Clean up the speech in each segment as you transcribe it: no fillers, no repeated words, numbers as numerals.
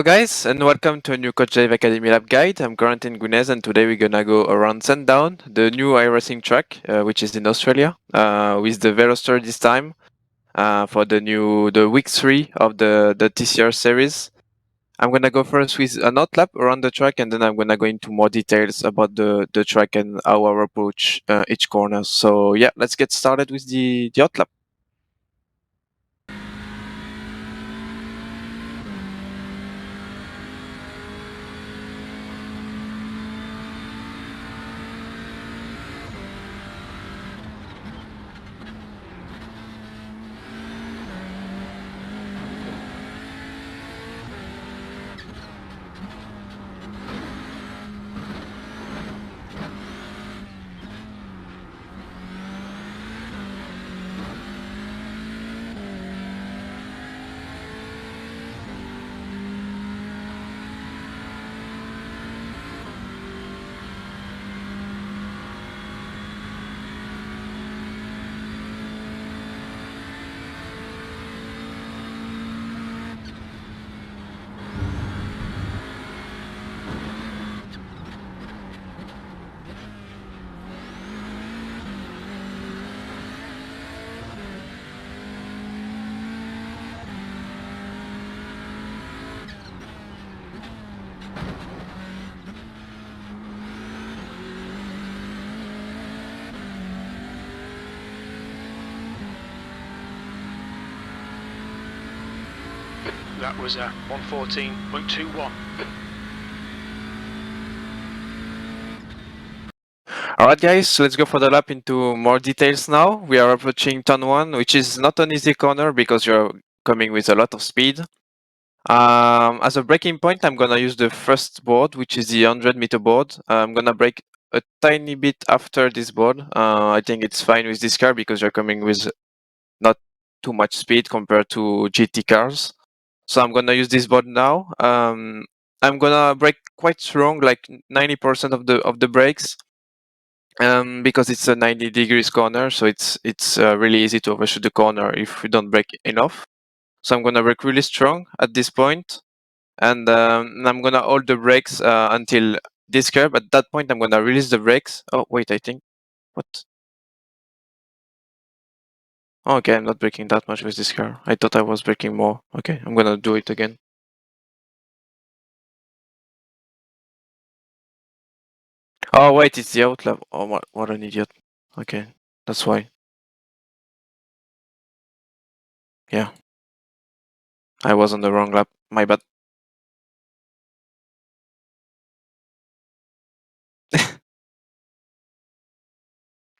Hello guys and welcome to a new Coach Live Academy Lab guide. I'm Corentin Guinez and today we're gonna go around Sandown, the new iRacing track, which is in Australia, with the Veloster this time for the week 3 of the TCR series. I'm gonna go first with an hot lap around the track and then I'm gonna go into more details about the track and how I approach each corner. So yeah, let's get started with the hot lap. That was 114.21. Alright guys, so let's go for the lap into more details now. We are approaching turn 1, which is not an easy corner because you're coming with a lot of speed. As a braking point, I'm gonna use the first board, which is the 100-meter board. I'm gonna brake a tiny bit after this board. I think it's fine with this car because you're coming with not too much speed compared to GT cars. So I'm gonna use this board now. I'm gonna brake quite strong, like 90% of the brakes. Because it's a 90 degrees corner, so it's really easy to overshoot the corner if we don't brake enough. So I'm gonna brake really strong at this point, and I'm gonna hold the brakes until this curve. At that point, I'm gonna release the brakes. Oh wait, I think what? Okay, I'm not braking that much with this car. I thought I was braking more. Okay, I'm gonna do it again. Oh wait, it's the out lap. Oh what an idiot. Okay, that's why. Yeah, I was on the wrong lap. My bad.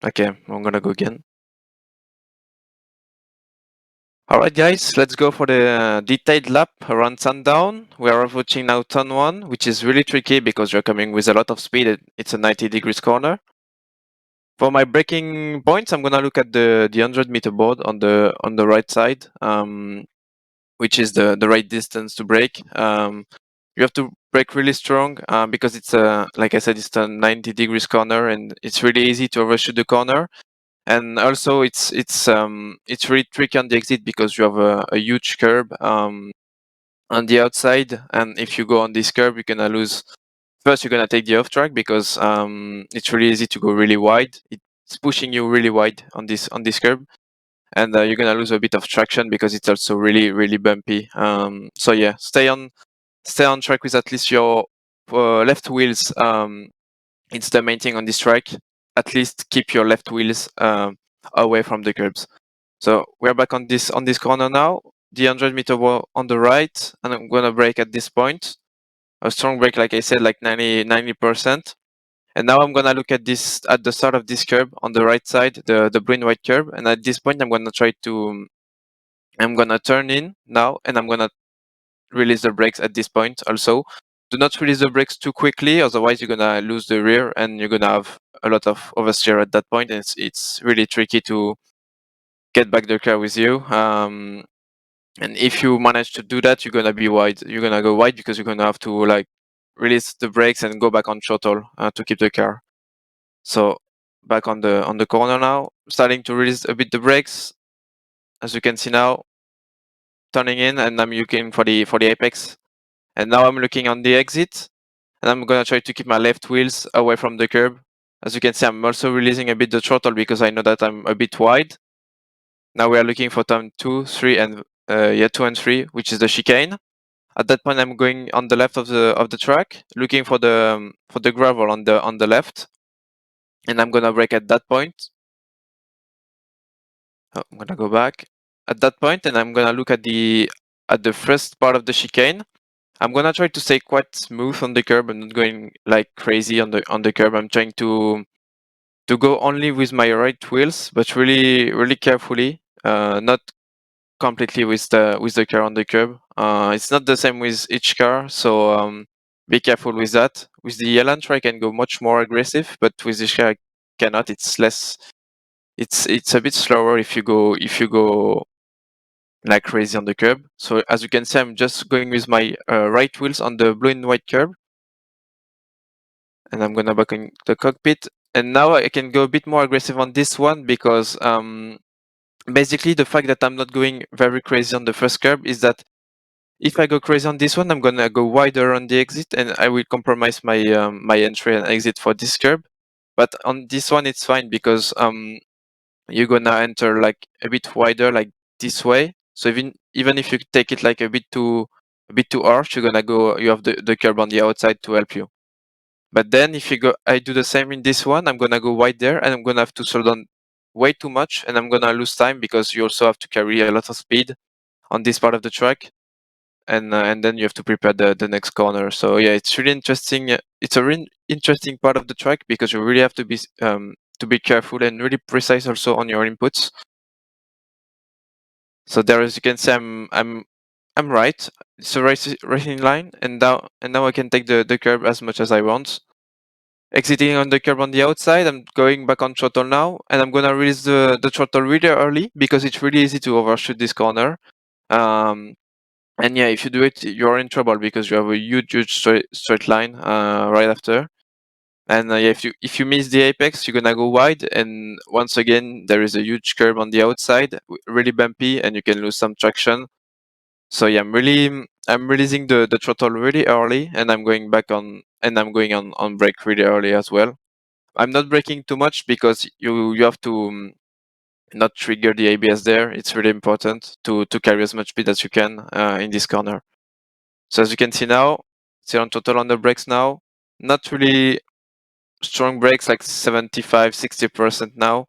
Okay, I'm gonna go again. Alright guys, let's go for the detailed lap around Sandown. We are approaching now turn 1, which is really tricky because you're coming with a lot of speed. It's a 90 degrees corner. For my braking points, I'm gonna look at the 100-meter board on the right side, which is the right distance to brake. You have to brake really strong because it's like I said, it's a 90 degrees corner and it's really easy to overshoot the corner. And also it's really tricky on the exit because you have a huge curb on the outside, and if you go on this curb, you're gonna lose. First, you're gonna take the off track because it's really easy to go really wide. It's pushing you really wide on this curb, and you're gonna lose a bit of traction because it's also really bumpy. So yeah, stay on track with at least your left wheels. It's the main thing on this track. At least keep your left wheels away from the curbs. So we're back on this corner now. The 100-meter wall on the right, and I'm gonna brake at this point. A strong brake, like I said, like 90%. And now I'm gonna look at this at the start of this curb on the right side, the green white curb. And at this point, I'm gonna turn in now, and I'm gonna release the brakes at this point. Also, do not release the brakes too quickly, otherwise you're gonna lose the rear and you're gonna have a lot of oversteer at that point. And it's really tricky to get back the car with you. And if you manage to do that, you're gonna be wide. You're gonna go wide because you're gonna have to like release the brakes and go back on throttle to keep the car. So back on the corner now, starting to release a bit the brakes. As you can see now, turning in, and I'm looking for the apex. And now I'm looking on the exit, and I'm gonna try to keep my left wheels away from the curb. As you can see, I'm also releasing a bit the throttle because I know that I'm a bit wide. Now we are looking for turn 2, 3, and 2 and 3, which is the chicane. At that point, I'm going on the left of the track, looking for the gravel on the left, and I'm gonna brake at that point. Oh, I'm gonna go back at that point, and I'm gonna look at the first part of the chicane. I'm gonna try to stay quite smooth on the curb. I'm not going like crazy on the curb. I'm trying to go only with my right wheels, but really carefully, not completely with the car on the curb. It's not the same with each car, so be careful with that. With the Elantra, I can go much more aggressive, but with this car, I cannot. It's less. It's a bit slower if you go like crazy on the curb. So as you can see, I'm just going with my right wheels on the blue and white curb, and I'm gonna back in the cockpit. And now I can go a bit more aggressive on this one because basically the fact that I'm not going very crazy on the first curb is that if I go crazy on this one, I'm gonna go wider on the exit, and I will compromise my entry and exit for this curb. But on this one, it's fine because you're gonna enter like a bit wider, like this way. So even if you take it like a bit too harsh, you're gonna go. You have the curb on the outside to help you. But then if you go, I do the same in this one. I'm gonna go wide there, and I'm gonna have to slow down way too much, and I'm gonna lose time because you also have to carry a lot of speed on this part of the track, and then you have to prepare the next corner. So yeah, it's really interesting. It's a really interesting part of the track because you really have to be careful and really precise also on your inputs. So there, as you can see, I'm right. It's a racing line, and now I can take the curb as much as I want. Exiting on the curb on the outside, I'm going back on throttle now, and I'm gonna release the throttle really early because it's really easy to overshoot this corner. And yeah, if you do it, you're in trouble because you have a huge straight line right after. And yeah, if you miss the apex, you're gonna go wide, and once again there is a huge curb on the outside, really bumpy, and you can lose some traction. So yeah, I'm releasing the throttle really early, and I'm going back on, and I'm going on brake really early as well. I'm not braking too much because you have to not trigger the ABS there. It's really important to carry as much speed as you can in this corner. So as you can see now, it's on total on the brakes now. Not really strong brakes, like 75, 60% now.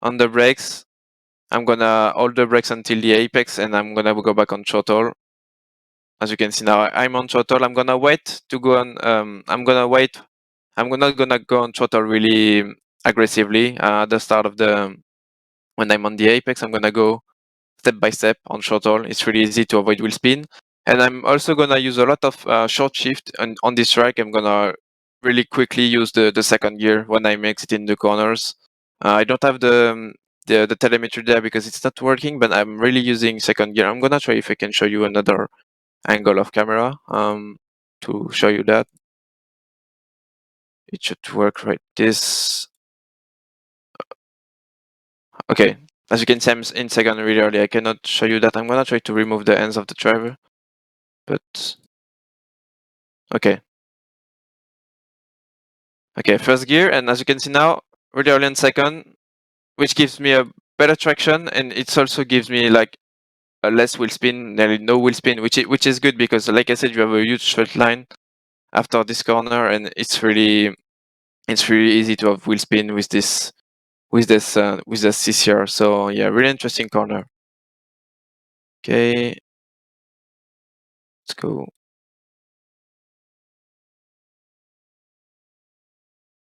On the brakes, I'm gonna hold the brakes until the apex, and I'm gonna go back on throttle. As you can see now, I'm on throttle. I'm gonna wait to go on. I'm gonna wait. I'm not gonna go on throttle really aggressively at the start of the when I'm on the apex. I'm gonna go step by step on throttle. It's really easy to avoid wheel spin. And I'm also gonna use a lot of short shift on this track. I'm gonna really quickly use the second gear when I'm exiting the corners. I don't have the telemetry there because it's not working, but I'm really using second gear. I'm gonna try if I can show you another angle of camera to show you that. It should work right this. Okay, as you can see, I'm in second really early. I cannot show you that. I'm gonna try to remove the ends of the driver, but okay. Okay, first gear, and as you can see now, really early in second, which gives me a better traction, and it also gives me like a less wheel spin, nearly no wheel spin, which is good because, like I said, you have a huge straight line after this corner, and it's really easy to have wheel spin with this TCR. So yeah, really interesting corner. Okay, let's go.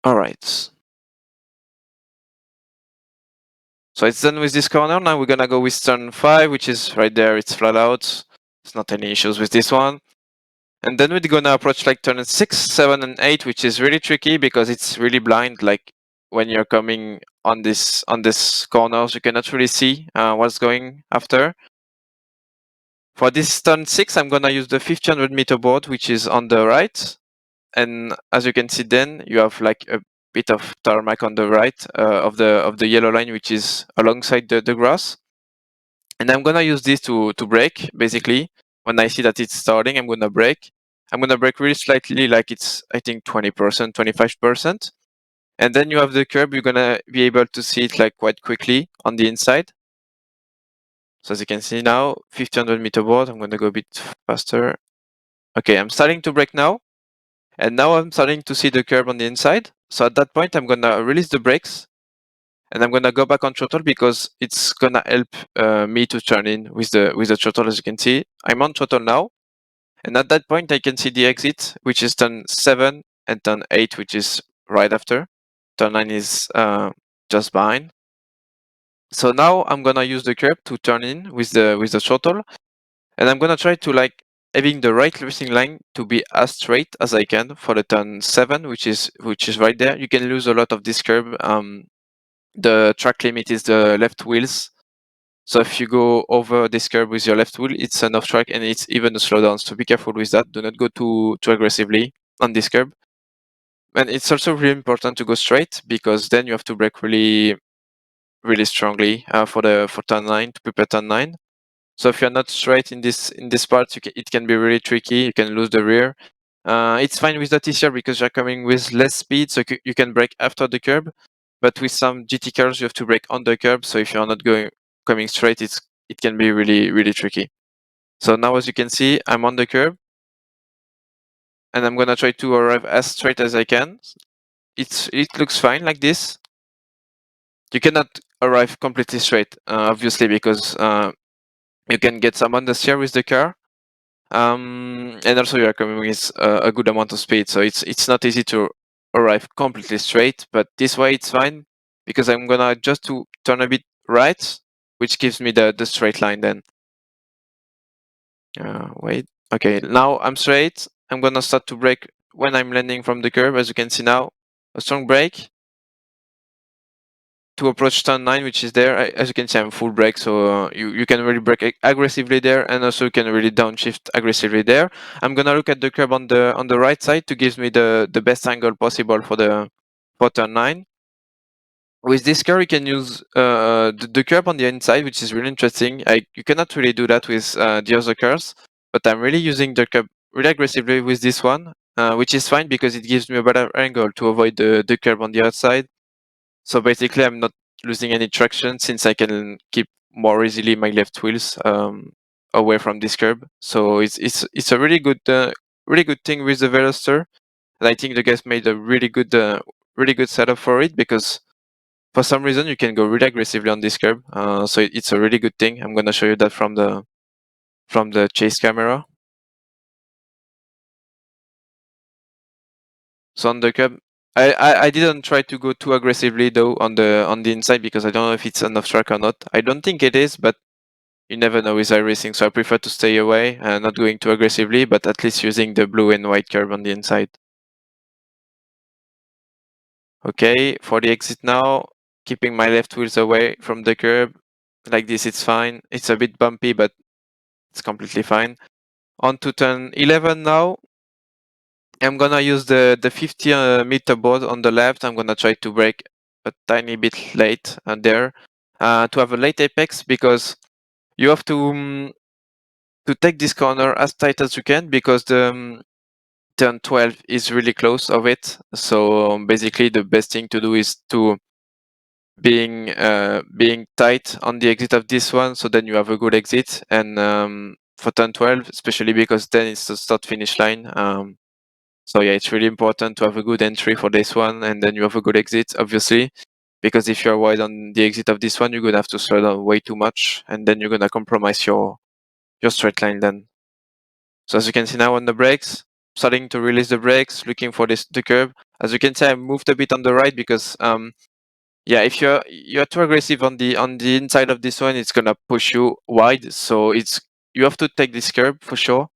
All right. So it's done with this corner. Now we're gonna go with turn 5, which is right there. It's flat out. There's not any issues with this one. And then we're gonna approach like turn 6, 7, and 8, which is really tricky because it's really blind. Like when you're coming on this corners, you cannot really see what's going after. For this turn 6, I'm gonna use the 1500 meter board, which is on the right. And as you can see, then you have like a bit of tarmac on the right of the yellow line, which is alongside the grass. And I'm gonna use this to brake. Basically, when I see that it's starting, I'm gonna brake. I'm gonna brake really slightly, like it's, I think, 20%, 25%. And then you have the curb, you're gonna be able to see it like quite quickly on the inside. So as you can see now, 1500 meter board, I'm gonna go a bit faster. Okay, I'm starting to brake now. And now I'm starting to see the curb on the inside. So at that point, I'm gonna release the brakes and I'm gonna go back on throttle because it's gonna help me to turn in with the throttle. As you can see, I'm on throttle now. And at that point, I can see the exit, which is turn 7 and turn 8, which is right after. Turn 9 is just behind. So now I'm gonna use the curb to turn in with the throttle, and I'm gonna try to like having the right racing line to be as straight as I can for the turn 7, which is right there. You can lose a lot of this curb. The track limit is the left wheels. So if you go over this curb with your left wheel, it's an off track and it's even a slowdown. So be careful with that. Do not go too aggressively on this curb. And it's also really important to go straight because then you have to brake really, really strongly for turn 9 to prepare turn 9. So if you're not straight in this part, it can be really tricky. You can lose the rear. It's fine with the TCR because you're coming with less speed, so you can brake after the curb. But with some GT cars, you have to brake on the curb. So if you're not coming straight, it can be really, really tricky. So now, as you can see, I'm on the curb, and I'm gonna try to arrive as straight as I can. It looks fine like this. You cannot arrive completely straight, obviously, because you can get some understeer with the car. And also you are coming with a good amount of speed, so it's not easy to arrive completely straight, but this way it's fine because I'm gonna just to turn a bit right, which gives me the straight line then. Wait, okay, now I'm straight. I'm gonna start to brake when I'm landing from the curb. As you can see now, a strong brake to approach turn 9, which is there. As you can see, I'm full brake, so you can really brake aggressively there, and also you can really downshift aggressively there. I'm gonna look at the curb on the right side to give me the best angle possible for turn 9. With this car, you can use the curb on the inside, which is really interesting. You cannot really do that with the other cars, but I'm really using the curb really aggressively with this one, which is fine because it gives me a better angle to avoid the curb on the outside. So basically, I'm not losing any traction since I can keep more easily my left wheels away from this curb. So it's a really good thing with the Veloster, and I think the guys made a really good setup for it because for some reason you can go really aggressively on this curb. So it's a really good thing. I'm gonna show you that from the chase camera. So on the curb, I didn't try to go too aggressively though on the inside because I don't know if it's an off track or not. I don't think it is, but you never know with iRacing, so I prefer to stay away and not going too aggressively, but at least using the blue and white curb on the inside. Okay, for the exit now, keeping my left wheels away from the curb. Like this, it's fine. It's a bit bumpy, but it's completely fine. On to turn 11 now. I'm gonna use the 50 meter board on the left. I'm gonna try to brake a tiny bit late there to have a late apex because you have to take this corner as tight as you can because the turn 12 is really close of it. So basically the best thing to do is to being tight on the exit of this one, so then you have a good exit. And for turn 12, especially because then it's the start finish line. So yeah, it's really important to have a good entry for this one, and then you have a good exit, obviously, because if you're wide on the exit of this one, you're gonna have to slow down way too much, and then you're gonna compromise your straight line then. So as you can see now on the brakes, starting to release the brakes, looking for the curb. As you can see, I moved a bit on the right because yeah, if you're too aggressive on the inside of this one, it's gonna push you wide. So you have to take this curb for sure,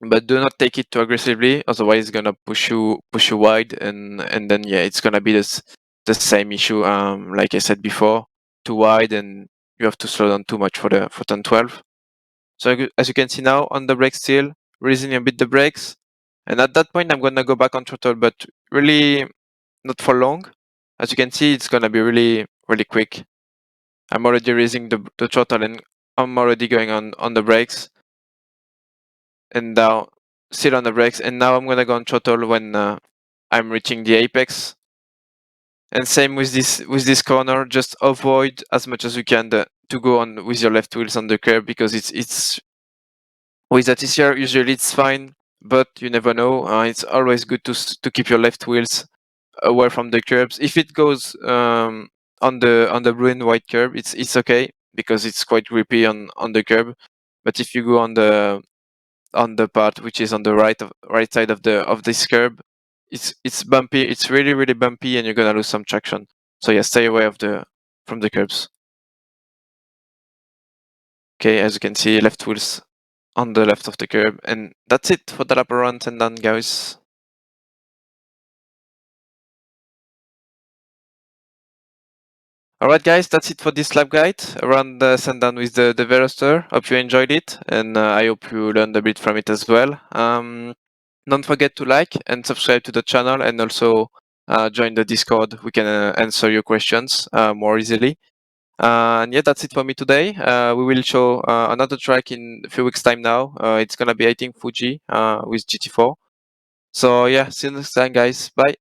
but do not take it too aggressively. Otherwise, it's gonna push you wide, and then yeah, it's gonna be the same issue. Like I said before, too wide, and you have to slow down too much for turn 12. So as you can see now on the brake still, raising a bit the brakes. And at that point, I'm gonna go back on throttle, but really not for long. As you can see, it's gonna be really, really quick. I'm already raising the throttle and I'm already going on the brakes. And now, still on the brakes, and now I'm gonna go on throttle when I'm reaching the apex. And same with this corner, just avoid as much as you can to go on with your left wheels on the curb, because it's with the TCR usually it's fine, but you never know. It's always good to keep your left wheels away from the curbs. If it goes on the blue and white curb, it's okay because it's quite grippy on the curb. But if you go on the part which is on the right side of this curb, it's bumpy. It's really bumpy, and you're gonna lose some traction. So yeah, stay away from the curbs. Okay, as you can see, left wheels on the left of the curb, and that's it for the lap around Sandown, guys. Alright guys, that's it for this lap guide around Sandown with the Veloster. Hope you enjoyed it, and I hope you learned a bit from it as well. Don't forget to like and subscribe to the channel, and also join the Discord. We can answer your questions more easily. And yeah, that's it for me today. We will show another track in a few weeks time now. It's gonna be, I think, Fuji with GT4. So yeah, see you next time guys. Bye.